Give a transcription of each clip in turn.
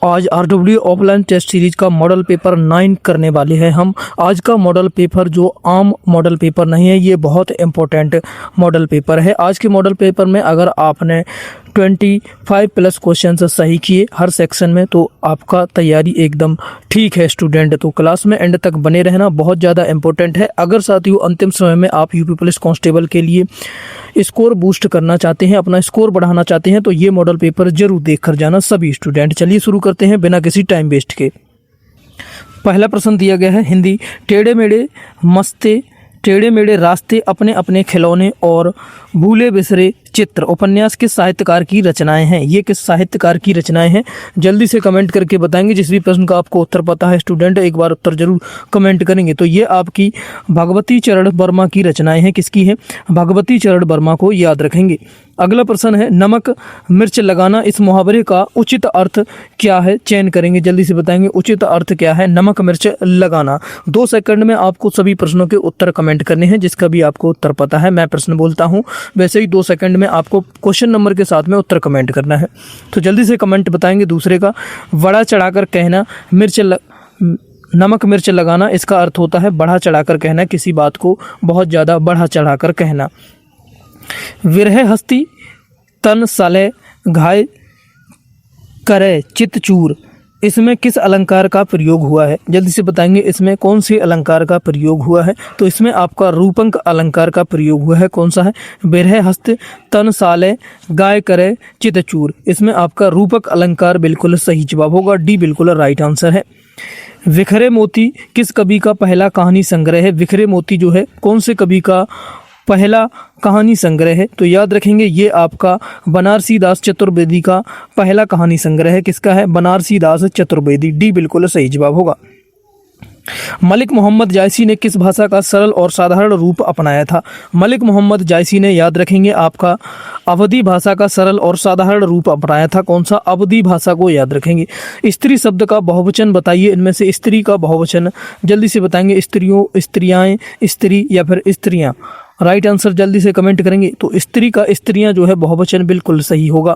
आज RW offline test series का model paper 9 करने वाले हैं हम। आज का मॉडल पेपर जो आम मॉडल पेपर नहीं है, ये बहुत इम्पोर्टेंट मॉडल पेपर है। आज के मॉडल पेपर में अगर आपने 25+ क्वेश्चन सही किए हर सेक्शन में, तो आपका तैयारी एकदम ठीक है स्टूडेंट। तो क्लास में एंड तक बने रहना बहुत ज़्यादा इम्पोर्टेंट है। अगर साथियों अंतिम समय में आप यूपी पुलिस कांस्टेबल के लिए स्कोर बूस्ट करना चाहते हैं, अपना स्कोर बढ़ाना चाहते हैं, तो ये मॉडल पेपर जरूर देख कर जाना सभी स्टूडेंट। चलिए शुरू करते हैं बिना किसी टाइम वेस्ट के। पहला प्रश्न दिया गया है हिंदी। टेढ़े मेढ़े मस्ते टेढ़े मेढ़े रास्ते, अपने अपने खिलौने और भूले बिसरे चित्र उपन्यास किस साहित्यकार की रचनाएं हैं? ये किस साहित्यकार की रचनाएं हैं? जल्दी से कमेंट करके बताएंगे। जिस भी प्रश्न का आपको उत्तर पता है स्टूडेंट, एक बार उत्तर जरूर कमेंट करेंगे। तो ये आपकी भगवती चरण वर्मा की रचनाएं हैं। किसकी है? भगवती चरण वर्मा को याद रखेंगे। अगला प्रश्न है नमक मिर्च लगाना, इस मुहावरे का उचित अर्थ क्या है? चयन करेंगे, जल्दी से बताएंगे उचित अर्थ क्या है नमक मिर्च लगाना। 2 सेकंड में आपको सभी प्रश्नों के उत्तर कमेंट करने हैं, जिसका भी आपको उत्तर पता है। मैं प्रश्न बोलता हूं, वैसे ही 2 सेकंड में आपको क्वेश्चन नंबर के साथ में उत्तर कमेंट करना है। तो जल्दी से कमेंट बताएंगे। दूसरे का बड़ा चढ़ाकर कहना, नमक मिर्च लगाना, इसका अर्थ होता है बढ़ा चढ़ाकर कहना, किसी बात को बहुत ज़्यादा बढ़ा चढ़ाकर कहना। विरह हस्ती तन साले घाय करे चित चूर, इसमें किस अलंकार का प्रयोग हुआ है? जल्दी से बताएंगे इसमें कौन से अलंकार का प्रयोग हुआ है? तो इसमें आपका रूपंक अलंकार का प्रयोग हुआ है। कौन सा है? विरह हस्त तन साले गाय करे चित चूर, इसमें आपका रूपक अलंकार बिल्कुल सही जवाब होगा। डी बिल्कुल राइट आंसर है। विखरे मोती किस कवि का पहला कहानी संग्रह है? विखरे मोती जो है कौन से कवि का पहला कहानी संग्रह है? तो याद रखेंगे ये आपका बनारसी दास चतुर्वेदी का पहला कहानी संग्रह है। किसका है? बनारसी दास चतुर्वेदी। डी बिल्कुल सही जवाब होगा। मलिक मोहम्मद जायसी ने किस भाषा का सरल और साधारण रूप अपनाया था? मलिक मोहम्मद जायसी ने, याद रखेंगे, आपका अवधी भाषा का सरल और साधारण रूप अपनाया था। कौन सा? अवधी भाषा को याद रखेंगे। स्त्री शब्द का बहुवचन बताइए, इनमें से स्त्री का बहुवचन जल्दी से बताएंगे। स्त्रियों, स्त्रियाएं, स्त्री या फिर स्त्रियां। राइट आंसर जल्दी से कमेंट करेंगे। तो स्त्री का स्त्रियां जो है बहुवचन बिल्कुल सही होगा।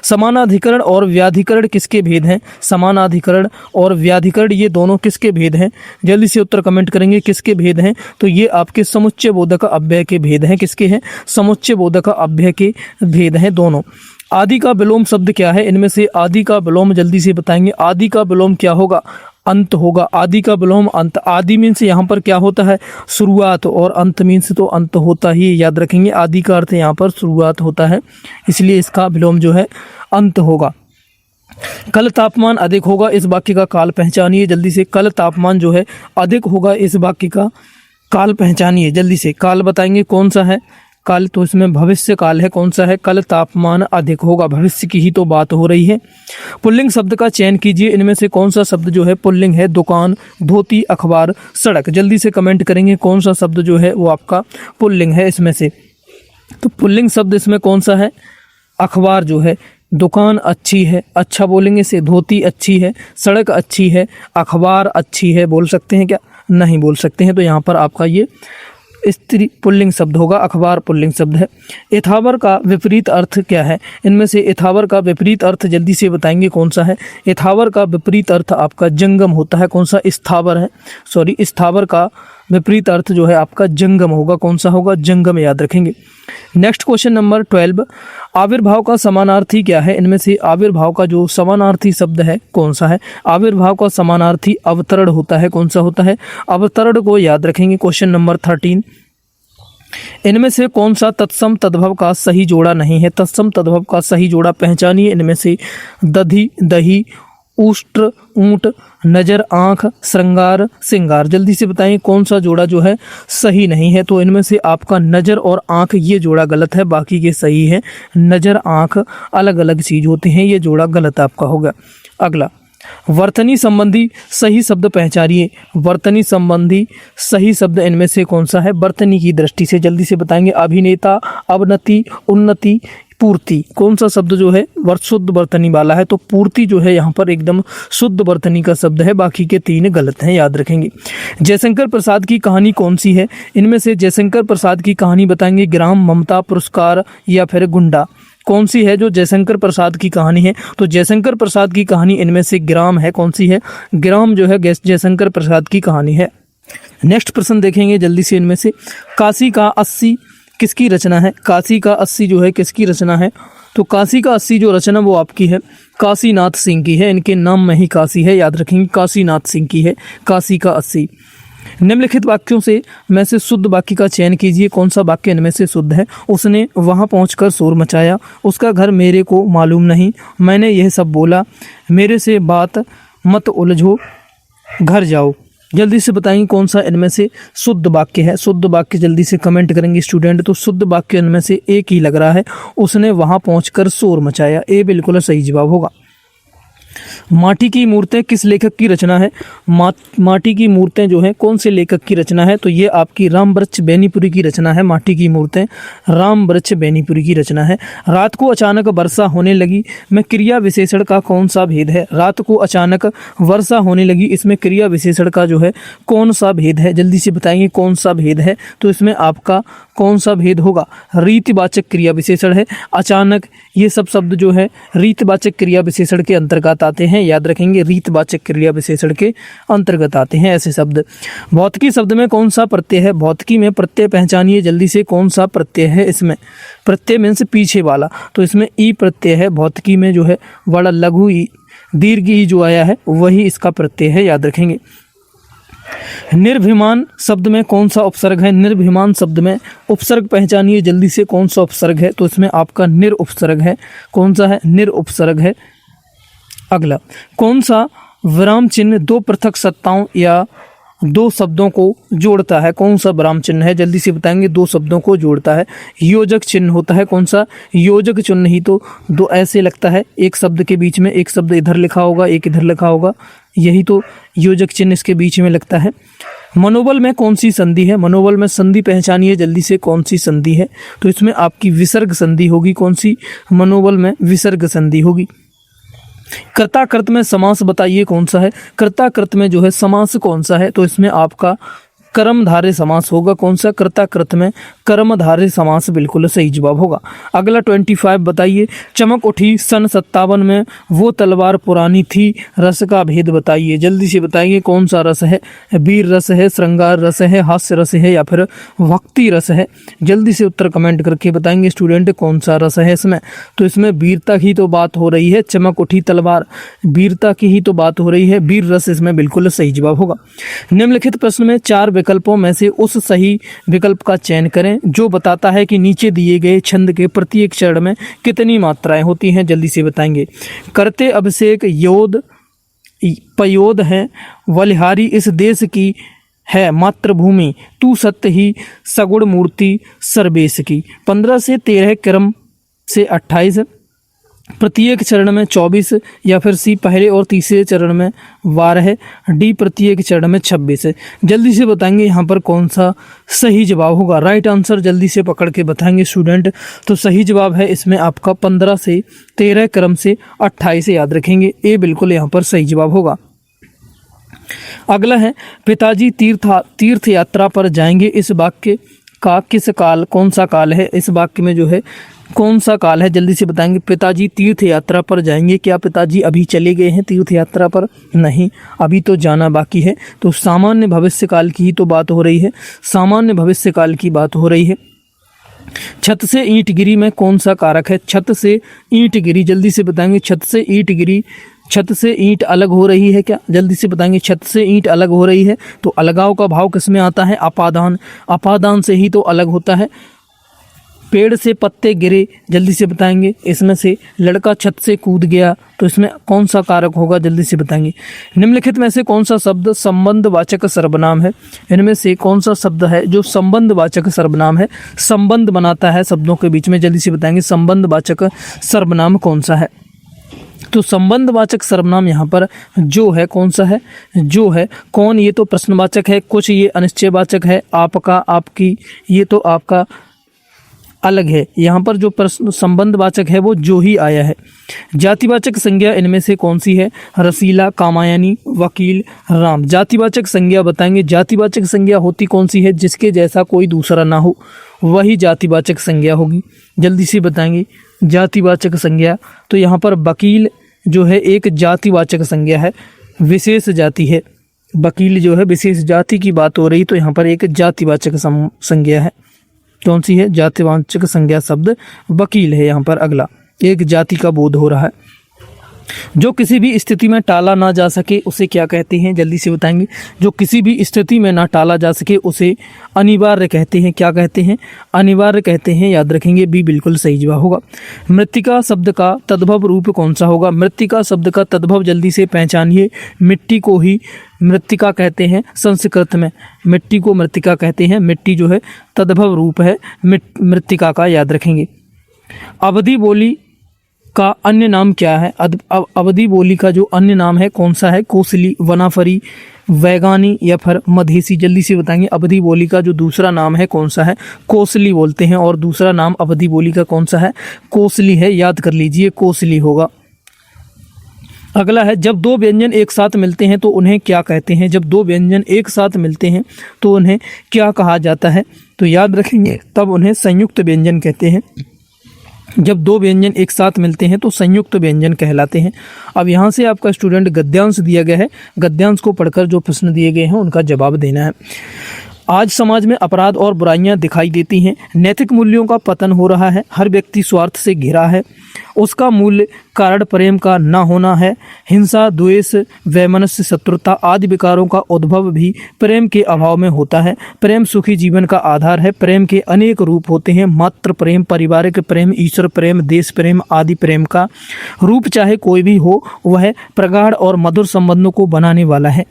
समानाधिकरण और व्याधिकरण किसके भेद हैं? समानाधिकरण और व्याधिकरण ये दोनों किसके भेद हैं? जल्दी से उत्तर कमेंट करेंगे किसके भेद हैं? तो ये आपके समुच्चय बोधक अव्यय के भेद हैं। किसके हैं? समुच्चय बोधक अव्यय के भेद हैं दोनों। आदि का विलोम शब्द क्या है? इनमें से आदि का विलोम जल्दी से बताएंगे। आदि का विलोम क्या होगा? अंत होगा। आदि का विलोम अंत। आदि मीन्स यहाँ पर क्या होता है? शुरुआत, और अंत मीन्स तो अंत होता ही, याद रखेंगे। आदि का अर्थ यहाँ पर शुरुआत होता है, इसलिए इसका विलोम जो है अंत होगा। कल तापमान अधिक होगा, इस वाक्य का काल पहचानिए। जल्दी से कल तापमान जो है अधिक होगा, इस वाक्य का काल पहचानिए। जल्दी से काल बताएंगे कौन सा है? काल तो इसमें भविष्य काल है। कौन सा है? कल तापमान अधिक होगा, भविष्य की ही तो बात हो रही है। पुल्लिंग शब्द का चयन कीजिए, इनमें से कौन सा शब्द जो है पुल्लिंग है? दुकान, धोती, अखबार, सड़क। जल्दी से कमेंट करेंगे कौन सा शब्द जो है वो आपका पुल्लिंग है इसमें से। तो पुल्लिंग शब्द इसमें कौन सा है? अखबार जो है। दुकान अच्छी है, अच्छा बोलेंगे से। धोती अच्छी है, सड़क अच्छी है, अखबार अच्छी है। बोल सकते हैं क्या? नहीं बोल सकते हैं। तो यहाँ पर आपका ये स्त्री पुल्लिंग शब्द होगा, अखबार पुल्लिंग शब्द है। यथावर का विपरीत अर्थ क्या है? इनमें से यथावर का विपरीत अर्थ जल्दी से बताएंगे कौन सा है? यथावर का विपरीत अर्थ आपका जंगम होता है। कौन सा? स्थावर है, सॉरी, स्थावर का विपरीत अर्थ जो है आपका जंगम होगा। कौन सा होगा? जंगम, याद रखेंगे। Next question number 12। आविर्भाव का समानार्थी क्या है? इनमें से आविर्भाव का जो समानार्थी शब्द है कौन सा है? आविर्भाव का समानार्थी अवतरण होता है। कौन सा होता है? अवतरण को याद रखेंगे। Question number 13। इनमें से कौन सा तत्सम तद्भव का सही जोड़ा नहीं है? तत्सम तद्भव का सही जोड़ा पहचानिए। इनमें से दधी, दही, उष्ट्र, ऊंट, नजर, आंख, श्रृंगार, सिंगार। जल्दी से बताएं कौन सा जोड़ा जो है सही नहीं है? तो इनमें से आपका नजर और आंख ये जोड़ा गलत है, बाकी के सही है। नजर, आंख अलग अलग चीज होते हैं, ये जोड़ा गलत आपका होगा। अगला, वर्तनी संबंधी सही शब्द पहचानिए। वर्तनी संबंधी सही शब्द इनमें से कौन सा है? वर्तनी की दृष्टि से जल्दी से बताएंगे। अभिनेता, अवनति, उन्नति, पूर्ति। कौन सा शब्द जो है शुद्ध वर्तनी वाला है? तो पूर्ति जो है यहाँ पर एकदम शुद्ध वर्तनी का शब्द है, बाकी के 3 गलत हैं, याद रखेंगे। जयशंकर प्रसाद की कहानी कौन सी है? इनमें से जयशंकर प्रसाद की कहानी बताएंगे। ग्राम, ममता, पुरस्कार या फिर गुंडा। कौन सी है जो जयशंकर प्रसाद की कहानी है? तो जयशंकर प्रसाद की कहानी इनमें से ग्राम है। कौन सी है? ग्राम जो है जयशंकर प्रसाद की कहानी है। नेक्स्ट प्रश्न देखेंगे जल्दी से इनमें से। काशी का 80 किसकी रचना है? काशी का 80 जो है किसकी रचना है? तो काशी का 80 जो रचना वो आपकी है काशीनाथ सिंह की है। इनके नाम में ही काशी है, याद रखेंगे, काशीनाथ सिंह की है काशी का 80। निम्नलिखित वाक्यों से में से शुद्ध वाक्य का चयन कीजिए। कौन सा वाक्य इनमें से शुद्ध है? उसने वहां पहुंचकर शोर मचाया, उसका घर मेरे को मालूम नहीं, मैंने यह सब बोला, मेरे से बात मत उलझो, घर जाओ। जल्दी से बताएंगे कौन सा इनमें से शुद्ध वाक्य है। शुद्ध वाक्य जल्दी से कमेंट करेंगे स्टूडेंट। तो शुद्ध वाक्य इनमें से एक ही लग रहा है, उसने वहां पहुंचकर शोर मचाया। ए बिल्कुल सही जवाब होगा। माटी की मूर्तें किस लेखक की रचना है? माटी की मूर्तें जो है कौन से लेखक की रचना है? तो ये आपकी रामवृक्ष बेनीपुरी की रचना है। माटी की मूर्तें रामवृक्ष बेनीपुरी की रचना है। रात को अचानक वर्षा होने लगी में क्रिया विशेषण का कौन सा भेद है? रात को अचानक वर्षा होने लगी, इसमें क्रिया विशेषण का जो है कौन सा भेद है? जल्दी से बताएंगे कौन सा भेद है। तो इसमें आपका कौन सा भेद होगा? रीतिवाचक क्रिया विशेषण है। अचानक ये सब शब्द जो है रीतिवाचक क्रिया विशेषण के अंतर्गत आते हैं, याद रखेंगे, रीतिवाचक क्रिया विशेषण के अंतर्गत आते हैं ऐसे शब्द। भौतिकी शब्द में कौन सा प्रत्यय है? भौतिकी में प्रत्यय पहचानिए जल्दी से, कौन सा प्रत्यय है इसमें? प्रत्यय मीन्स पीछे वाला, तो इसमें ई प्रत्यय है। भौतिकी में जो है बड़ा लघु ई, दीर्घ ई जो आया है वही इसका प्रत्यय है, याद रखेंगे। निर्भिमान शब्द में कौन सा उपसर्ग है? निर्भिमान शब्द में उपसर्ग पहचानिए जल्दी से, कौन सा उपसर्ग है? तो इसमें आपका निर उपसर्ग है। कौन सा है? निर उपसर्ग है। अगला, कौन सा विराम चिन्ह दो पृथक सत्ताओं या दो शब्दों को जोड़ता है? कौन सा विराम चिन्ह है? जल्दी से बताएंगे। दो शब्दों को जोड़ता है, योजक चिन्ह होता है। कौन सा? योजक चिन्ह ही तो दो ऐसे लगता है, एक शब्द के बीच में एक शब्द इधर लिखा होगा, एक इधर लिखा होगा, यही तो योजक चिन्ह इसके बीच में लगता है। मनोबल में कौन सी संधि है? मनोबल में संधि पहचानिए जल्दी से, कौन सी संधि है? तो इसमें आपकी विसर्ग संधि होगी। कौन सी? मनोबल में विसर्ग संधि होगी। कर्ता-कृत में समास बताइए कौन सा है? कर्ता-कृत में जो है समास कौन सा है? तो इसमें आपका कर्मधारय समास होगा। कौन सा? कर्ता-कृत में कर्मधारय समास बिल्कुल सही जवाब होगा। अगला 25 बताइए। चमक उठी सन 57 में वो तलवार पुरानी थी, रस का भेद बताइए। जल्दी से बताइए कौन सा रस है? वीर रस है, श्रृंगार रस है, हास्य रस है या फिर भक्ति रस है? जल्दी से उत्तर कमेंट करके बताएंगे स्टूडेंट कौन सा रस है इसमें। तो इसमें वीरता की तो बात हो रही है, चमक उठी तलवार वीरता की ही तो बात हो रही है, वीर रस इसमें बिल्कुल सही जवाब होगा। निम्नलिखित प्रश्न में 4 विकल्पों में से उस सही विकल्प का चयन करें जो बताता है कि नीचे दिए गए छंद के प्रत्येक चरण में कितनी मात्राएं होती हैं। जल्दी से बताएंगे। करते अभिषेक योद पयोद है, बलिहारी इस देश की है मातृभूमि, तू सत्य ही सगुण मूर्ति सर्वेश की। 15 से 13 क्रम से 28, प्रत्येक चरण में 24 या फिर सी पहले और तीसरे चरण में 12, डी प्रत्येक चरण में 26 है। जल्दी से बताएंगे यहाँ पर कौन सा सही जवाब होगा। राइट आंसर जल्दी से पकड़ के बताएंगे स्टूडेंट। तो सही जवाब है इसमें आपका 15 से 13 क्रम से 28 याद रखेंगे। ए बिल्कुल यहाँ पर सही जवाब होगा। अगला है पिताजी तीर्थ यात्रा पर जाएंगे, इस वाक्य का किस काल कौन सा काल है? इस वाक्य में जो है कौन सा काल है? जल्दी से बताएंगे। पिताजी तीर्थ यात्रा पर जाएंगे, क्या पिताजी अभी चले गए हैं तीर्थ यात्रा पर? नहीं, अभी तो जाना बाकी है। तो सामान्य भविष्य काल की ही तो बात हो रही है, सामान्य भविष्य काल की बात हो रही है। छत से ईंट गिरी में कौन सा कारक है? छत से ईंट गिरी, जल्दी से बताएंगे। छत से ईंट गिरी, छत से ईंट अलग हो रही है क्या? जल्दी से बताएंगे। छत से ईंट अलग हो रही है तो अलगाव का भाव किस में आता है? अपादान, अपादान से ही तो अलग होता है। पेड़ से पत्ते गिरे, जल्दी से बताएंगे। इसमें से लड़का छत से कूद गया, तो इसमें कौन सा कारक होगा? जल्दी से बताएंगे। निम्नलिखित में से कौन सा शब्द संबंधवाचक सर्वनाम है? इनमें से कौन सा शब्द है जो संबंधवाचक सर्वनाम है, संबंध बनाता है शब्दों के बीच में? जल्दी से बताएंगे संबंधवाचक सर्वनाम कौन सा है? तो संबंधवाचक सर्वनाम यहाँ पर जो है कौन सा है? जो है कौन, ये तो प्रश्नवाचक है, कुछ ये अनिश्चयवाचक है, आपका आपकी ये तो आपका अलग है। यहाँ पर जो प्रश्न संबंधवाचक है वो जो ही आया है। जातिवाचक संज्ञा इनमें से कौन सी है? रसीला, कामायनी, वकील, राम। जातिवाचक संज्ञा बताएंगे। जातिवाचक संज्ञा होती कौन सी है? जिसके जैसा कोई दूसरा ना हो, वही जातिवाचक संज्ञा होगी। जल्दी से बताएंगे जातिवाचक संज्ञा, तो यहाँ पर वकील जो है एक जातिवाचक संज्ञा है, विशेष जाति है। वकील जो है विशेष जाति की बात हो रही, तो यहाँ पर एक जातिवाचक संज्ञा है। कौन सी है? जातिवाचक संज्ञा शब्द वकील है। यहाँ पर अगला एक जाति का बोध हो रहा है। जो किसी भी स्थिति में टाला ना जा सके उसे क्या कहते हैं? जल्दी से बताएंगे। जो किसी भी स्थिति में ना टाला जा सके उसे अनिवार्य कहते हैं। क्या कहते हैं? अनिवार्य कहते हैं। याद रखेंगे, बी बिल्कुल सही जवाब होगा। मृत्तिका शब्द का तद्भव रूप कौन सा होगा? मृत्तिका शब्द का तद्भव जल्दी से पहचानिए। मिट्टी को ही मृत्तिका कहते हैं। संस्कृत में मिट्टी को मृत्तिका कहते हैं। मिट्टी जो है तद्भव रूप है मृत्तिका का, याद रखेंगे। अवधि बोली का अन्य नाम क्या है? अवधि बोली का जो अन्य नाम है कौन सा है? कोसली, वनाफरी, वैगानी या फिर मधेसी। जल्दी से बताएंगे। अवधि बोली का जो दूसरा नाम है कौन सा है? कोसली बोलते हैं। और दूसरा नाम अवधि बोली का कौन सा है? कोसली है। याद कर लीजिए, कोसली होगा। अगला है, जब दो व्यंजन एक साथ मिलते हैं तो उन्हें क्या कहते हैं? जब दो व्यंजन एक साथ मिलते हैं तो उन्हें क्या कहा जाता है? तो याद रखेंगे, तब उन्हें संयुक्त व्यंजन कहते हैं। जब दो व्यंजन एक साथ मिलते हैं तो संयुक्त व्यंजन कहलाते हैं। अब यहाँ से आपका स्टूडेंट गद्यांश दिया गया है। गद्यांश को पढ़कर जो प्रश्न दिए गए हैं उनका जवाब देना है। आज समाज में अपराध और बुराइयां दिखाई देती हैं। नैतिक मूल्यों का पतन हो रहा है। हर व्यक्ति स्वार्थ से घिरा है। उसका मूल कारण प्रेम का न होना है। हिंसा, द्वेष, वैमनस्य, शत्रुता आदि विकारों का उद्भव भी प्रेम के अभाव में होता है। प्रेम सुखी जीवन का आधार है। प्रेम के अनेक रूप होते हैं। मातृ प्रेम, पारिवारिक प्रेम, ईश्वर प्रेम, देश प्रेम आदि। प्रेम का रूप चाहे कोई भी हो, वह प्रगाढ़ और मधुर संबंधों को बनाने वाला है।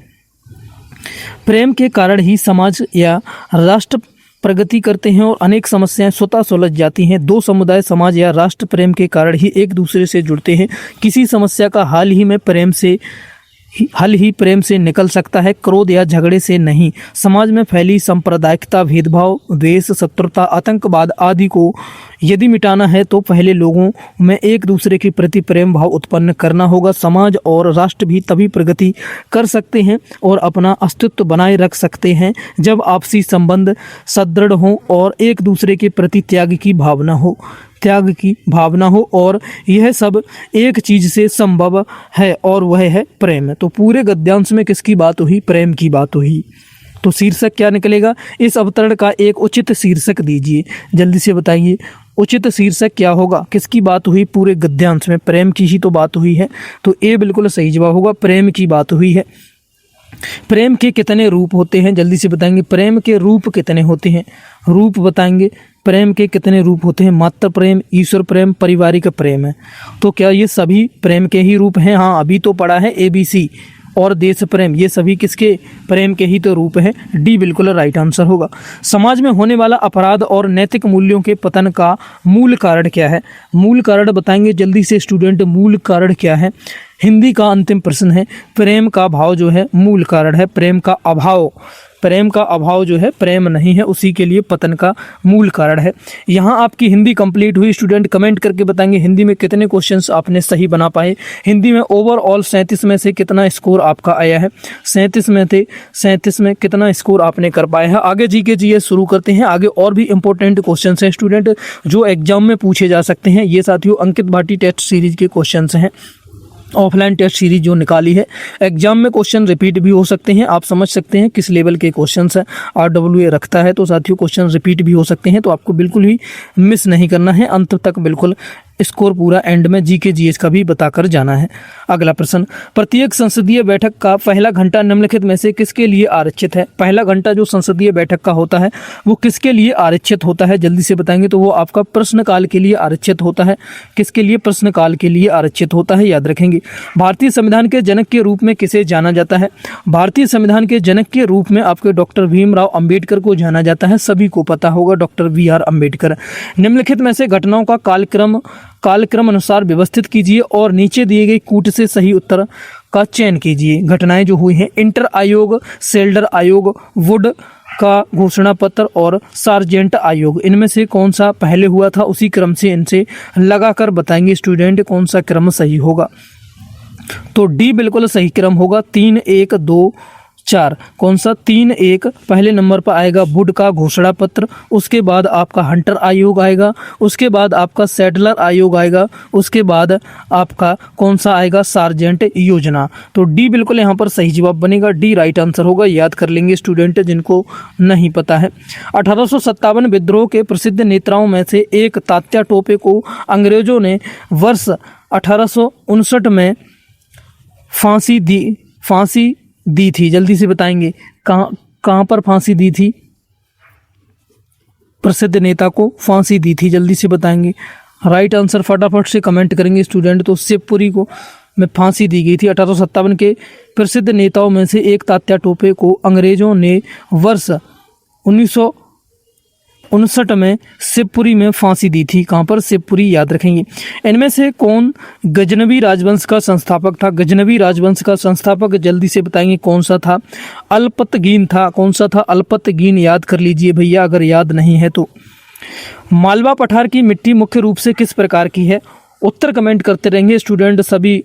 प्रेम के कारण ही समाज या राष्ट्र प्रगति करते हैं और अनेक समस्याएं स्वतः सुलझ जाती हैं। दो समुदाय, समाज या राष्ट्र प्रेम के कारण ही एक दूसरे से जुड़ते हैं। किसी समस्या का हल ही प्रेम से निकल सकता है, क्रोध या झगड़े से नहीं। समाज में फैली सांप्रदायिकता, भेदभाव, द्वेष, शत्रुता, आतंकवाद आदि को यदि मिटाना है तो पहले लोगों में एक दूसरे के प्रति प्रेम भाव उत्पन्न करना होगा। समाज और राष्ट्र भी तभी प्रगति कर सकते हैं और अपना अस्तित्व बनाए रख सकते हैं जब आपसी संबंध सुदृढ़ हों और एक दूसरे के प्रति त्याग की भावना हो और यह सब एक चीज से संभव है और वह है प्रेम। तो पूरे गद्यांश में किसकी बात हुई? प्रेम की बात हुई। तो शीर्षक क्या निकलेगा? इस अवतरण का एक उचित शीर्षक दीजिए। जल्दी से बताइए, उचित शीर्षक क्या होगा? किसकी बात हुई? पूरे गद्यांश में प्रेम की ही तो बात हुई है। तो ए बिल्कुल सही जवाब होगा, प्रेम की बात हुई है। प्रेम के कितने रूप होते हैं? जल्दी से बताएंगे। प्रेम के रूप कितने होते हैं? रूप बताएंगे। प्रेम के कितने रूप होते हैं? मातृ प्रेम, ईश्वर प्रेम, पारिवारिक प्रेम है। तो क्या ये सभी प्रेम के ही रूप हैं? हाँ, अभी तो पढ़ा है ABC और देश प्रेम, ये सभी किसके? प्रेम के ही तो रूप है। डी बिल्कुल राइट आंसर होगा। समाज में होने वाला अपराध और नैतिक मूल्यों के पतन का मूल कारण क्या है? मूल कारण बताएंगे जल्दी से स्टूडेंट। मूल कारण क्या है? हिंदी का अंतिम प्रश्न है। प्रेम का भाव जो है मूल कारण है। प्रेम का अभाव जो है, प्रेम नहीं है, उसी के लिए पतन का मूल कारण है। यहाँ आपकी हिंदी कंप्लीट हुई। स्टूडेंट कमेंट करके बताएंगे हिंदी में कितने क्वेश्चंस आपने सही बना पाए। हिंदी में ओवरऑल 37 में से कितना स्कोर आपका आया है? 37 में कितना स्कोर आपने कर पाया है? आगे जीके जीएस शुरू करते हैं। आगे और भी इंपॉर्टेंट क्वेश्चन हैं स्टूडेंट जो एग्जाम में पूछे जा सकते हैं। ये साथियों अंकित भाटी टेस्ट सीरीज के क्वेश्चन हैं। ऑफलाइन टेस्ट सीरीज जो निकाली है, एग्जाम में क्वेश्चन रिपीट भी हो सकते हैं। आप समझ सकते हैं किस लेवल के क्वेश्चंस है RWA रखता है, तो साथियों क्वेश्चन रिपीट भी हो सकते हैं। तो आपको बिल्कुल ही मिस नहीं करना है, अंत तक बिल्कुल स्कोर पूरा एंड में जीके जीएस का भी बताकर जाना है। अगला प्रश्न, प्रत्येक संसदीय बैठक का पहला घंटा निम्नलिखित में से किसके लिए आरक्षित है? पहला घंटा जो संसदीय बैठक का होता है वो किसके लिए आरक्षित होता है? जल्दी से बताएंगे। तो वो आपका प्रश्नकाल के लिए आरक्षित होता है। किसके लिए? प्रश्नकाल के लिए आरक्षित होता है, याद रखेंगे। भारतीय संविधान के जनक के रूप में किसे जाना जाता है? भारतीय संविधान के जनक के रूप में आपके डॉक्टर भीमराव अंबेडकर को जाना जाता है। सभी को पता होगा, डॉक्टर VR अंबेडकर। निम्नलिखित में से घटनाओं का कालक्रम अनुसार व्यवस्थित कीजिए और नीचे दिए गए कूट से सही उत्तर का चयन कीजिए। घटनाएं जो हुई हैं, इंटर आयोग, सेल्डर आयोग, वुड का घोषणा पत्र और सार्जेंट आयोग, इनमें से कौन सा पहले हुआ था? उसी क्रम से इनसे लगाकर बताएंगे स्टूडेंट कौन सा क्रम सही होगा। तो डी बिल्कुल सही क्रम होगा। 3, 1, 2, 4। कौन सा? 3.1 पहले नंबर पर आएगा वुड का घोषणा पत्र, उसके बाद आपका हंटर आयोग आएगा, उसके बाद आपका सेटलर आयोग आएगा, उसके बाद आपका कौन सा आएगा? सार्जेंट योजना। तो डी बिल्कुल यहाँ पर सही जवाब बनेगा, डी राइट आंसर होगा। याद कर लेंगे स्टूडेंट जिनको नहीं पता है। 1857 विद्रोह के प्रसिद्ध नेताओं में से एक तात्या टोपे को अंग्रेजों ने वर्ष 1859 में फांसी दी थी। जल्दी से बताएंगे कहाँ पर फांसी दी थी? प्रसिद्ध नेता को फांसी दी थी, जल्दी से बताएंगे। राइट आंसर फटाफट से कमेंट करेंगे स्टूडेंट। तो शिवपुरी को में फांसी दी गई थी। 1857 के प्रसिद्ध नेताओं में से एक तात्या टोपे को अंग्रेजों ने वर्ष 1959 में शिवपुरी में फांसी दी थी। कहाँ पर? शिवपुरी, याद रखेंगे। इनमें से कौन गजनवी राजवंश का संस्थापक था? गजनवी राजवंश का संस्थापक जल्दी से बताएंगे कौन सा था? अल्पतगीन था। कौन सा था? अल्पतगीन। याद कर लीजिए भैया अगर याद नहीं है तो। मालवा पठार की मिट्टी मुख्य रूप से किस प्रकार की है? उत्तर कमेंट करते रहेंगे स्टूडेंट। सभी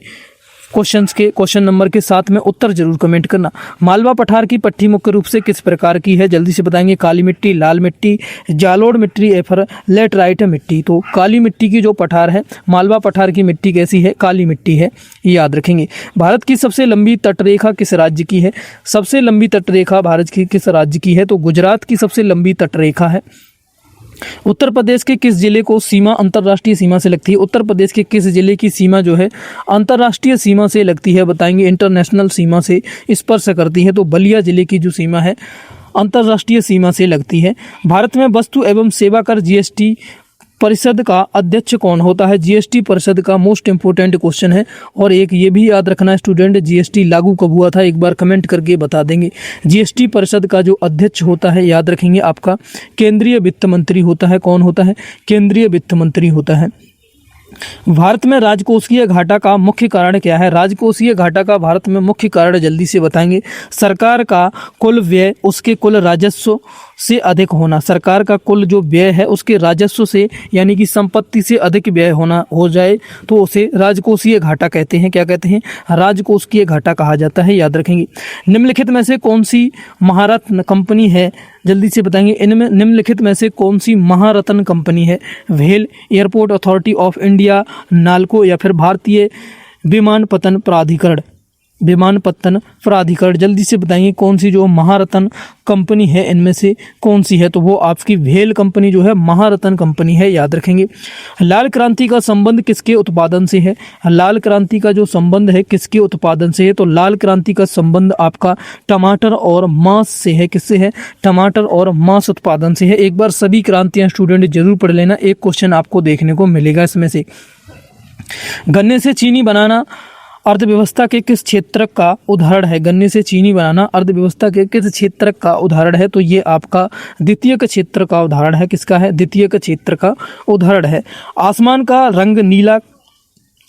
क्वेश्चन नंबर के साथ में उत्तर जरूर कमेंट करना। मालवा पठार की पट्टी मुख्य रूप से किस प्रकार की है? जल्दी से बताएंगे। काली मिट्टी, लाल मिट्टी, जालोड़ मिट्टी या फिर लेटराइट मिट्टी। तो काली मिट्टी की जो पठार है, मालवा पठार की मिट्टी कैसी है? काली मिट्टी है, याद रखेंगे। भारत की सबसे लंबी तटरेखा किस राज्य की है? सबसे लंबी तटरेखा भारत की किस राज्य की है? तो गुजरात की सबसे लंबी तटरेखा है। उत्तर प्रदेश के किस जिले को सीमा अंतर्राष्ट्रीय सीमा से लगती है? उत्तर प्रदेश के किस जिले की सीमा जो है अंतर्राष्ट्रीय सीमा से लगती है? बताएंगे। इंटरनेशनल सीमा से स्पर्श करती है। तो बलिया जिले की जो सीमा है अंतर्राष्ट्रीय सीमा से लगती है। भारत में वस्तु एवं सेवा कर जीएसटी परिषद का अध्यक्ष कौन होता है? जीएसटी परिषद का मोस्ट इंपोर्टेंट क्वेश्चन है। और एक ये भी याद रखना स्टूडेंट, जीएसटी लागू कब हुआ था? एक बार कमेंट करके बता देंगे। जीएसटी परिषद का जो अध्यक्ष होता है, याद रखेंगे, आपका केंद्रीय वित्त मंत्री होता है। कौन होता है? केंद्रीय वित्त मंत्री होता है। भारत में राजकोषीय घाटा का मुख्य कारण क्या है? राजकोषीय घाटा का भारत में मुख्य कारण जल्दी से बताएंगे। सरकार का कुल व्यय उसके कुल राजस्व से अधिक होना। सरकार का कुल जो व्यय है उसके राजस्व से यानी कि संपत्ति से अधिक व्यय होना हो जाए तो उसे राजकोषीय घाटा कहते हैं। क्या कहते हैं? राजकोषीय घाटा कहा जाता है, याद रखेंगे। निम्नलिखित में से कौन सी महारत्न कंपनी है? जल्दी से बताएंगे। इनमें निम्नलिखित में से कौन सी महारत्न कंपनी है? Whale, airport authority of India, NALCO या फिर भारतीय विमानपत्तन प्राधिकरण? विमानपत्तन प्राधिकरण। जल्दी से बताएंगे कौन सी जो महारत्न कंपनी है इनमें से कौन सी है? तो वो आपकी व्हेल कंपनी जो है महारत्न कंपनी है, याद रखेंगे। लाल क्रांति का संबंध किसके उत्पादन से है? लाल क्रांति का जो संबंध है किसके उत्पादन से है? तो लाल क्रांति का संबंध आपका टमाटर और मांस से है। किससे है? टमाटर और मांस उत्पादन से है। एक बार सभी क्रांतियां स्टूडेंट जरूर पढ़ लेना, एक क्वेश्चन आपको देखने को मिलेगा इसमें से। गन्ने से चीनी बनाना अर्थव्यवस्था के किस क्षेत्र का उदाहरण है? गन्ने से चीनी बनाना अर्थव्यवस्था के किस क्षेत्र का उदाहरण है? तो ये आपका द्वितीयक क्षेत्र का उदाहरण है। किसका है? द्वितीयक क्षेत्र का उदाहरण है। आसमान का रंग नीला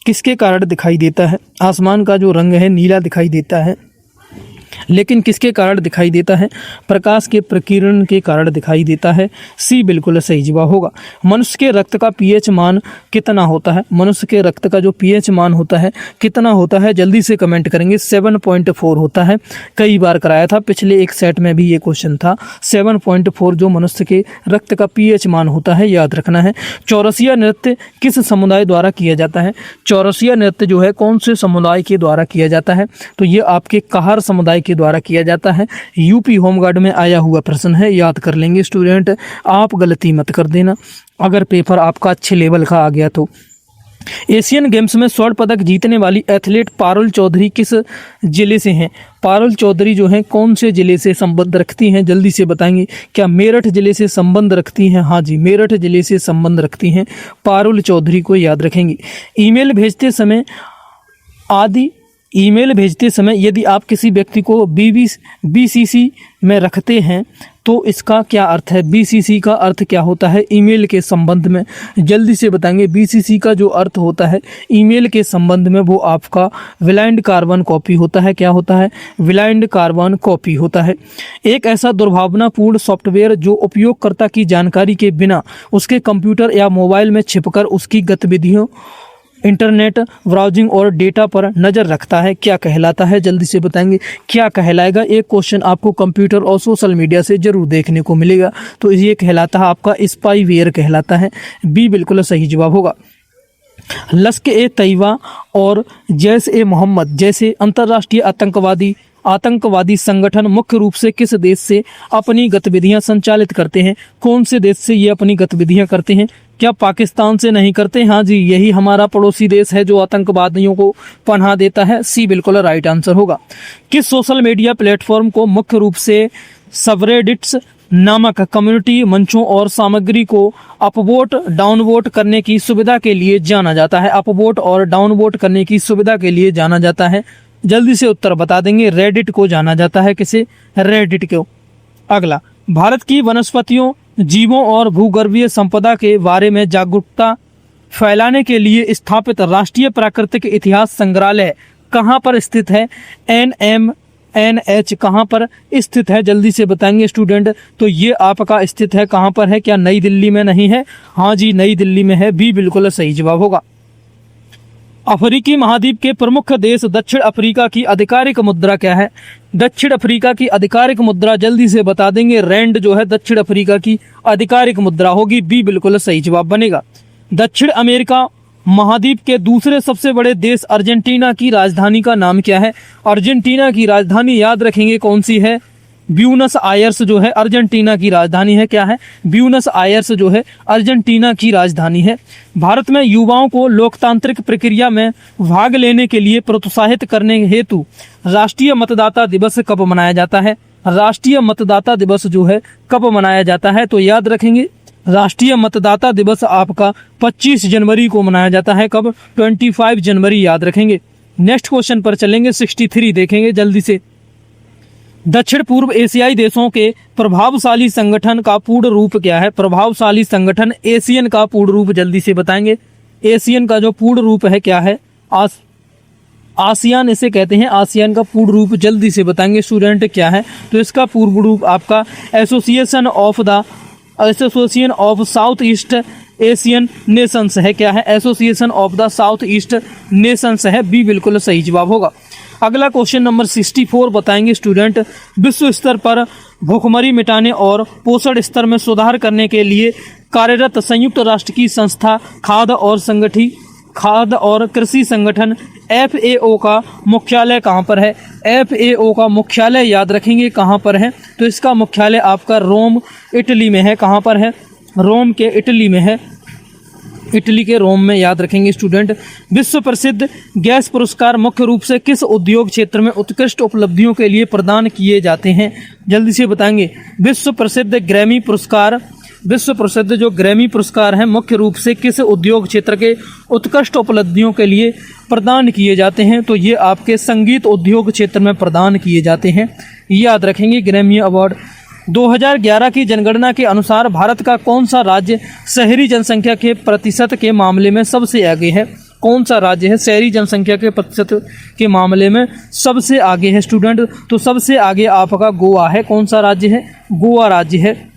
किसके कारण दिखाई देता है? आसमान का जो रंग है नीला दिखाई देता है, लेकिन किसके कारण दिखाई देता है? प्रकाश के प्रकीर्णन के कारण दिखाई देता है। सी बिल्कुल सही जवाब होगा। मनुष्य के रक्त का पीएच मान कितना होता है? मनुष्य के रक्त का जो पीएच मान होता है कितना होता है? जल्दी से कमेंट करेंगे। 7.4 होता है। कई बार कराया था, पिछले एक सेट में भी ये क्वेश्चन था। 7.4 जो मनुष्य के रक्त का पीएच मान होता है, याद रखना है। चौरसिया नृत्य किस समुदाय द्वारा किया जाता है? चौरसिया नृत्य जो है कौन से समुदाय के द्वारा किया जाता है? तो ये आपके कहार समुदाय के द्वारा किया जाता है। यूपी होमगार्ड में आया हुआ प्रश्न है, याद कर लेंगे स्टूडेंट। आप गलती मत कर देना अगर पेपर आपका अच्छे लेवल का आ गया तो। एशियन गेम्स में स्वर्ण पदक जीतने वाली एथलीट पारुल चौधरी किस जिले से हैं? पारुल चौधरी जो हैं कौन से जिले से संबंध रखती हैं? जल्दी से बताएंगे। क्या मेरठ जिले से संबंध रखती हैं? हाँ जी, मेरठ जिले से संबंध रखती हैं पारुल चौधरी को, याद रखेंगे। ईमेल भेजते समय यदि आप किसी व्यक्ति को बीसीसी में रखते हैं तो इसका क्या अर्थ है? बीसीसी का अर्थ क्या होता है ईमेल के संबंध में? जल्दी से बताएंगे। बीसीसी का जो अर्थ होता है ईमेल के संबंध में वो आपका ब्लाइंड कार्बन कॉपी होता है। क्या होता है? ब्लाइंड कार्बन कॉपी होता है। एक ऐसा दुर्भावनापूर्ण सॉफ्टवेयर जो उपयोगकर्ता की जानकारी के बिना उसके कंप्यूटर या मोबाइल में छिपकर उसकी गतिविधियों इंटरनेट ब्राउजिंग और डेटा पर नज़र रखता है क्या कहलाता है? जल्दी से बताएंगे क्या कहलाएगा। एक क्वेश्चन आपको कंप्यूटर और सोशल मीडिया से जरूर देखने को मिलेगा, तो ये कहलाता है आपका स्पाईवेयर कहलाता है। बी बिल्कुल सही जवाब होगा। लश्कर-ए-तैयबा और जैश-ए-मोहम्मद जैसे अंतर्राष्ट्रीय आतंकवादी संगठन मुख्य रूप से किस देश से अपनी गतिविधियां संचालित करते हैं? कौन से देश से ये अपनी गतिविधियां करते हैं? क्या पाकिस्तान से नहीं करते? हाँ जी, यही हमारा पड़ोसी देश है जो आतंकवादियों को पनाह देता है। सी बिल्कुल राइट आंसर होगा। किस सोशल मीडिया प्लेटफॉर्म को मुख्य रूप से सबरेडिट्स नामक कम्युनिटी मंचों और सामग्री को अपवोट डाउनवोट करने की सुविधा के लिए जाना जाता है? अपवोट और डाउनवोट करने की सुविधा के लिए जाना जाता है। जल्दी से उत्तर बता देंगे। रेडिट को जाना जाता है। किसे? रेडिट को। अगला, भारत की वनस्पतियों, जीवों और भूगर्भीय संपदा के बारे में जागरूकता फैलाने के लिए स्थापित राष्ट्रीय प्राकृतिक इतिहास संग्रहालय कहाँ पर स्थित है? NMNH कहाँ पर स्थित है? जल्दी से बताएंगे स्टूडेंट। तो ये आपका स्थित है कहाँ पर है? क्या नई दिल्ली में नहीं है? हाँ जी, नई दिल्ली में है। बी बिल्कुल सही जवाब होगा। अफ्रीकी महाद्वीप के प्रमुख देश दक्षिण अफ्रीका की आधिकारिक मुद्रा क्या है? दक्षिण अफ्रीका की आधिकारिक मुद्रा जल्दी से बता देंगे। रैंड जो है दक्षिण अफ्रीका की आधिकारिक मुद्रा होगी। बी बिल्कुल सही जवाब बनेगा। दक्षिण अमेरिका महाद्वीप के दूसरे सबसे बड़े देश अर्जेंटीना की राजधानी का नाम क्या है? अर्जेंटीना की राजधानी याद रखेंगे कौन सी है? ब्यूनस आयर्स जो है अर्जेंटीना की राजधानी है। क्या है? ब्यूनस आयर्स जो है अर्जेंटीना की राजधानी है। भारत में युवाओं को लोकतांत्रिक प्रक्रिया में भाग लेने के लिए प्रोत्साहित करने हेतु राष्ट्रीय मतदाता दिवस कब मनाया जाता है? राष्ट्रीय मतदाता दिवस जो है कब मनाया जाता है? तो याद रखेंगे राष्ट्रीय मतदाता दिवस आपका 25 जनवरी को मनाया जाता है। कब? 25 जनवरी याद रखेंगे। नेक्स्ट क्वेश्चन पर चलेंगे। 63 देखेंगे जल्दी से। दक्षिण पूर्व एशियाई देशों के प्रभावशाली संगठन का पूर्ण रूप क्या है? प्रभावशाली संगठन एशियन का पूर्ण रूप जल्दी से बताएंगे। एशियन का जो पूर्ण रूप है क्या है? आसियान इसे कहते हैं। आसियान का पूर्ण रूप जल्दी से बताएंगे स्टूडेंट क्या है? तो इसका पूर्ण रूप आपका association of south east Asian Nations है। क्या है? Association of the south east Nations है। बी बिल्कुल सही जवाब होगा। अगला क्वेश्चन नंबर 64 बताएंगे स्टूडेंट। विश्व स्तर पर भूखमरी मिटाने और पोषण स्तर में सुधार करने के लिए कार्यरत संयुक्त राष्ट्र की संस्था खाद्य और कृषि संगठन FAO का मुख्यालय कहाँ पर है? FAO का मुख्यालय याद रखेंगे कहाँ पर है? तो इसका मुख्यालय आपका रोम इटली में है। कहाँ पर है? रोम के इटली में है। इटली के रोम में याद रखेंगे स्टूडेंट। विश्व प्रसिद्ध गैस पुरस्कार मुख्य रूप से किस उद्योग क्षेत्र में उत्कृष्ट उपलब्धियों के लिए प्रदान किए जाते हैं? जल्दी से बताएंगे। विश्व प्रसिद्ध जो ग्रैमी पुरस्कार हैं मुख्य रूप से किस उद्योग क्षेत्र के उत्कृष्ट उपलब्धियों के लिए प्रदान किए जाते हैं? तो ये आपके संगीत उद्योग क्षेत्र में प्रदान किए जाते हैं। याद रखेंगे ग्रैमी अवार्ड। 2011 की जनगणना के अनुसार भारत का कौन सा राज्य शहरी जनसंख्या के प्रतिशत के मामले में सबसे आगे है? कौन सा राज्य है शहरी जनसंख्या के प्रतिशत के मामले में सबसे आगे है स्टूडेंट? तो सबसे आगे आपका गोवा है। कौन सा राज्य है? गोवा राज्य है।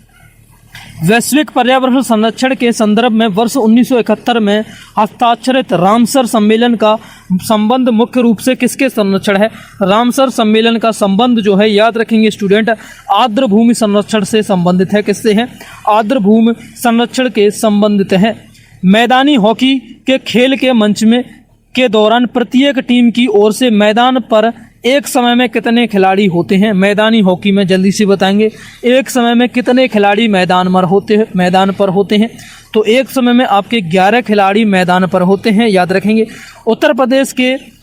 वैश्विक पर्यावरण संरक्षण के संदर्भ में वर्ष 1971 में हस्ताक्षरित रामसर सम्मेलन का संबंध मुख्य रूप से किसके संरक्षण है? रामसर सम्मेलन का संबंध जो है याद रखेंगे स्टूडेंट आर्द्र भूमि संरक्षण से संबंधित है। किससे है? आर्द्र भूमि संरक्षण के संबंधित है। मैदानी हॉकी के खेल के मंच में के दौरान प्रत्येक टीम की ओर से मैदान पर एक समय में कितने खिलाड़ी होते हैं? मैदानी हॉकी में जल्दी से बताएंगे एक समय में कितने खिलाड़ी मैदान पर होते हैं? तो एक समय में आपके 11 खिलाड़ी मैदान पर होते हैं। याद रखेंगे। उत्तर प्रदेश के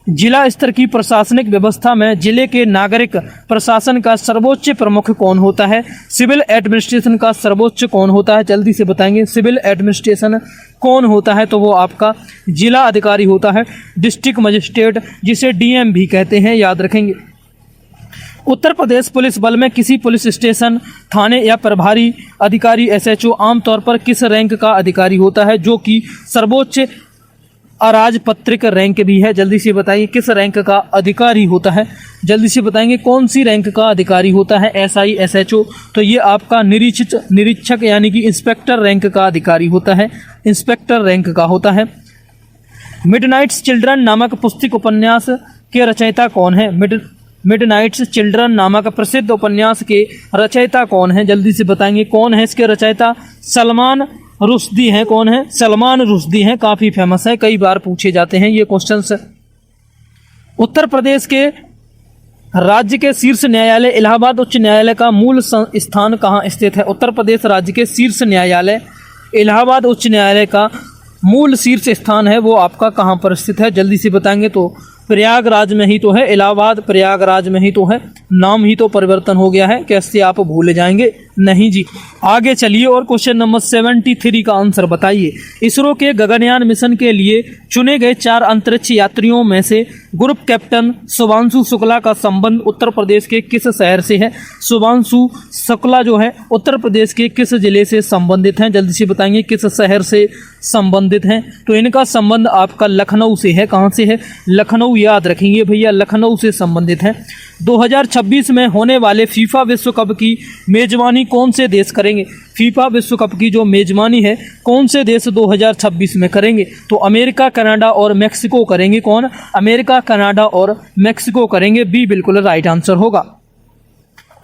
जिला स्तर की प्रशासनिक व्यवस्था में जिले के नागरिक प्रशासन का सर्वोच्च प्रमुख कौन होता है? सिविल एडमिनिस्ट्रेशन का सर्वोच्च कौन होता है? जल्दी से बताएंगे सिविल एडमिनिस्ट्रेशन कौन होता है? तो वो आपका जिला अधिकारी होता है, डिस्ट्रिक्ट मजिस्ट्रेट, जिसे DM भी कहते हैं। याद रखेंगे। उत्तर प्रदेश पुलिस बल में किसी पुलिस स्टेशन, थाने या प्रभारी अधिकारी SHO आमतौर पर किस रैंक का अधिकारी होता है, जो कि सर्वोच्च अराजपत्रित रैंक भी है? जल्दी से बताइए किस रैंक का अधिकारी होता है? जल्दी से बताएंगे कौन सी रैंक का अधिकारी होता है? SI SHO। तो ये आपका निरीक्षक यानी कि इंस्पेक्टर रैंक का अधिकारी होता है। इंस्पेक्टर रैंक का होता है। मिडनाइट्स चिल्ड्रन नामक पुस्तक उपन्यास के रचयिता कौन है? मिडनाइट्स चिल्ड्रन नामक प्रसिद्ध उपन्यास के रचयिता कौन है? जल्दी से बताएंगे कौन है इसके रचयिता? सलमान रुश्दी हैं। कौन है? सलमान रुश्दी हैं। काफ़ी फेमस है, कई बार पूछे जाते हैं ये क्वेश्चंस। उत्तर प्रदेश के राज्य के शीर्ष न्यायालय इलाहाबाद उच्च न्यायालय का मूल स्थान कहाँ स्थित है? उत्तर प्रदेश राज्य के शीर्ष न्यायालय इलाहाबाद उच्च न्यायालय का मूल शीर्ष स्थान है वो आपका कहाँ पर स्थित है? जल्दी से बताएंगे तो प्रयागराज में ही तो है। इलाहाबाद प्रयागराज में ही तो है। नाम ही तो परिवर्तन हो गया है, कैसे आप भूल जाएंगे? नहीं जी। आगे चलिए और क्वेश्चन नंबर 73 का आंसर बताइए। इसरो के गगनयान मिशन के लिए चुने गए 4 अंतरिक्ष यात्रियों में से ग्रुप कैप्टन शुभांशु शुक्ला का संबंध उत्तर प्रदेश के किस शहर से है? शुभांशु शुक्ला जो है उत्तर प्रदेश के किस जिले से संबंधित हैं? जल्दी से बताएंगे किस शहर से संबंधित हैं? तो इनका संबंध आपका लखनऊ से है। कहाँ से है? लखनऊ, याद रखेंगे भैया, लखनऊ से संबंधित है। 2026 में होने वाले फीफा विश्व कप की मेजबानी कौन से देश करेंगे? फीफा विश्व कप की जो मेजबानी है कौन से देश 2026 में करेंगे? तो अमेरिका, कनाडा और मेक्सिको करेंगे। कौन? अमेरिका, कनाडा और मेक्सिको करेंगे। बी बिल्कुल राइट आंसर होगा।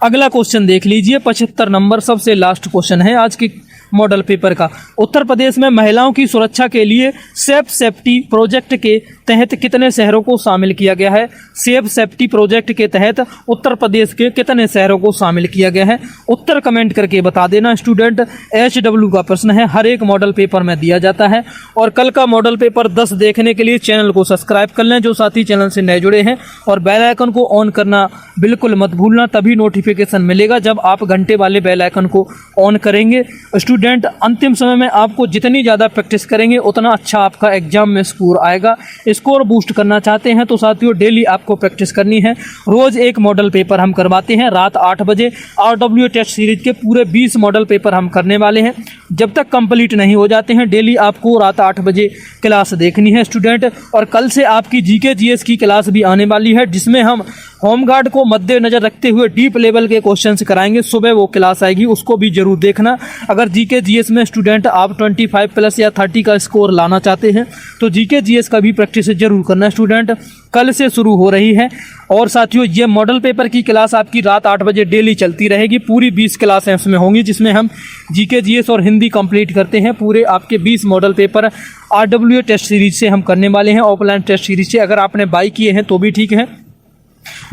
अगला क्वेश्चन देख लीजिए, 75 नंबर, सबसे लास्ट क्वेश्चन है आज की मॉडल पेपर का। उत्तर प्रदेश में महिलाओं की सुरक्षा के लिए सेफ सेफ्टी प्रोजेक्ट के तहत कितने शहरों को शामिल किया गया है? सेफ सेफ्टी प्रोजेक्ट के तहत उत्तर प्रदेश के कितने शहरों को शामिल किया गया है? उत्तर कमेंट करके बता देना स्टूडेंट। HW का प्रश्न है, हर एक मॉडल पेपर में दिया जाता है। और कल का मॉडल पेपर 10 देखने के लिए चैनल को सब्सक्राइब कर लें जो साथी चैनल से नए जुड़े हैं, और बेल आइकन को ऑन करना बिल्कुल मत भूलना, तभी नोटिफिकेशन मिलेगा जब आप घंटे वाले बेल आइकन को ऑन करेंगे। स्टूडेंट अंतिम समय में आपको जितनी ज़्यादा प्रैक्टिस करेंगे उतना अच्छा आपका एग्जाम में स्कोर आएगा। स्कोर बूस्ट करना चाहते हैं तो साथियों डेली आपको प्रैक्टिस करनी है। रोज एक मॉडल पेपर हम करवाते हैं रात 8 बजे। RW टेस्ट सीरीज के पूरे 20 मॉडल पेपर हम करने वाले हैं। जब तक कंप्लीट नहीं हो जाते हैं डेली आपको रात 8 बजे क्लास देखनी है स्टूडेंट। और कल से आपकी GK GS की क्लास भी आने वाली है जिसमें हम होमगार्ड को मद्देनजर रखते हुए डीप लेवल के क्वेश्चंस कराएंगे। सुबह वो क्लास आएगी, उसको भी जरूर देखना। अगर GK GS में स्टूडेंट आप 25+ या 30 का स्कोर लाना चाहते हैं तो GK GS का भी प्रैक्टिस जरूर करना स्टूडेंट। कल से शुरू हो रही है। और साथियों ये मॉडल पेपर की क्लास आपकी रात 8 बजे डेली चलती रहेगी। पूरी 20 क्लासें इसमें होंगी जिसमें हम GK GS और हिंदी कंप्लीट करते हैं। पूरे आपके 20 model paper RWA test series से हम करने वाले हैं, ऑफलाइन टेस्ट सीरीज से। अगर आपने बाय किए हैं तो भी ठीक है,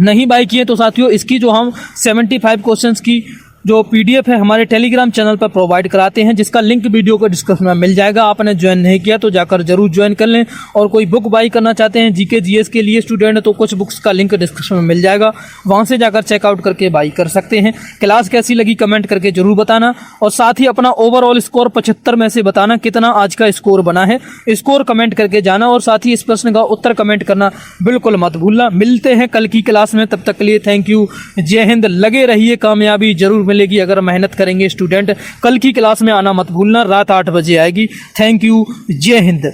नहीं बाय किए तो साथियों इसकी जो हम 75 क्वेश्चंस की जो PDF है हमारे टेलीग्राम चैनल पर प्रोवाइड कराते हैं, जिसका लिंक वीडियो को डिस्क्रिप्शन में मिल जाएगा। आपने ज्वाइन नहीं किया तो जाकर जरूर ज्वाइन कर लें। और कोई बुक बाई करना चाहते हैं GK GS के लिए स्टूडेंट तो कुछ बुक्स का लिंक डिस्क्रिप्शन में मिल जाएगा, वहां से जाकर चेकआउट करके बाई कर सकते हैं। क्लास कैसी लगी कमेंट करके जरूर बताना। और साथ ही अपना ओवरऑल स्कोर 75 में से बताना कितना आज का स्कोर बना है, स्कोर कमेंट करके जाना। और साथ ही इस प्रश्न का उत्तर कमेंट करना बिल्कुल मत भूलना। मिलते हैं कल की क्लास में, तब तक के लिए थैंक यू, जय हिंद। लगे रहिए, कामयाबी जरूर मिलेगी अगर मेहनत करेंगे स्टूडेंट। कल की क्लास में आना मत भूलना, रात 8 बजे आएगी। थैंक यू, जय हिंद।